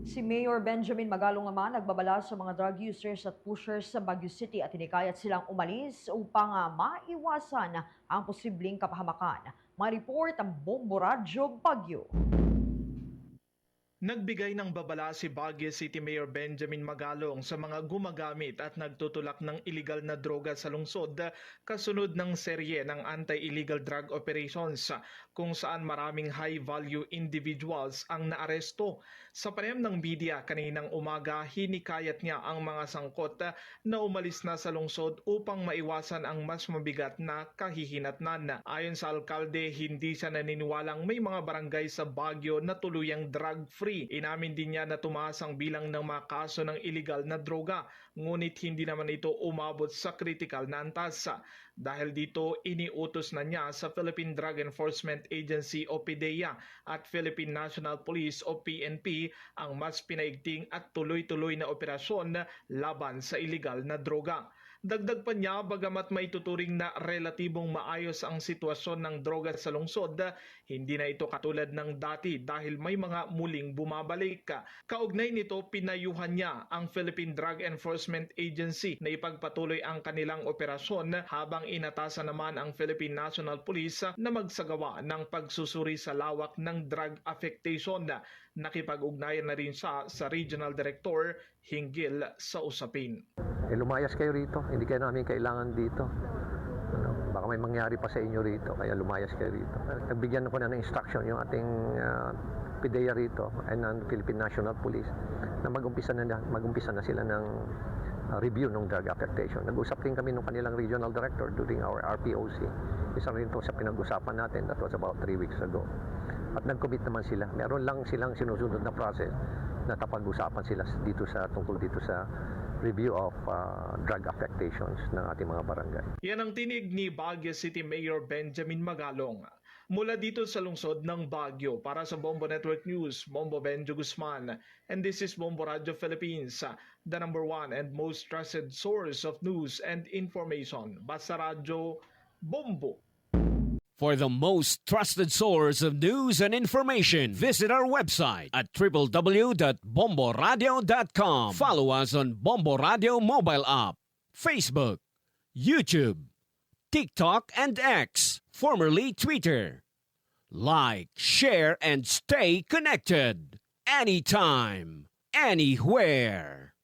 Si Mayor Benjamin Magalong naman nagbabala sa mga drug users at pushers sa Baguio City at hinikayat silang umalis upang maiwasan ang posibleng kapahamakan. May report ang Bombo Radyo Baguio. Nagbigay ng babala si Baguio City Mayor Benjamin Magalong sa mga gumagamit at nagtutulak ng iligal na droga sa lungsod kasunod ng serye ng anti-illegal drug operations kung saan maraming high-value individuals ang naaresto. Sa panayam ng media kaninang umaga, hinikayat niya ang mga sangkot na umalis na sa lungsod upang maiwasan ang mas mabigat na kahihinatnan. Ayon sa alkalde, hindi siya naniniwalang may mga barangay sa Baguio na tuluyang drug-free. Inamin din niya na tumaas ang bilang ng mga kaso ng iligal na droga, ngunit hindi naman ito umabot sa critical na antas. Dahil dito, iniutos na niya sa Philippine Drug Enforcement Agency o PDEA at Philippine National Police o PNP ang mas pinaigting at tuloy-tuloy na operasyon laban sa iligal na droga. Dagdag pa niya, bagamat may tuturing na relatibong maayos ang sitwasyon ng droga sa lungsod, hindi na ito katulad ng dati dahil may mga muling bumabalik. Kaugnay nito, pinayuhan niya ang Philippine Drug Enforcement Agency na ipagpatuloy ang kanilang operasyon habang inatasan naman ang Philippine National Police na magsagawa ng pagsusuri sa lawak ng drug affectation. Nakipag-ugnayan na rin siya sa Regional Director hinggil sa usapin. Lumayas kayo rito, hindi kayo namin kailangan dito. Baka may mangyari pa sa inyo rito, kaya lumayas kayo rito. Nagbigyan ko na ng instruction yung ating PDEA rito and ang Philippine National Police na mag-umpisa na sila ng review ng drug affectation. Nag-usap rin kami ng kanilang regional director during our RPOC. Isa rin ito sa pinag-usapan natin, that was about 3 weeks ago. At nag-commit naman sila. Meron lang silang sinusunod na process na tapag-usapan sila tungkol dito sa review of drug affectations ng ating mga barangay. Yan ang tinig ni Baguio City Mayor Benjamin Magalong. Mula dito sa lungsod ng Baguio, para sa Bombo Network News, Bombo Benjo Guzman. And this is Bombo Radio Philippines, the #1 and most trusted source of news and information. Basta Radio, Bombo. For the most trusted source of news and information, visit our website at www.bomboradio.com. Follow us on Bombo Radio mobile app, Facebook, YouTube, TikTok, and X, formerly Twitter. Like, share, and stay connected. Anytime, anywhere.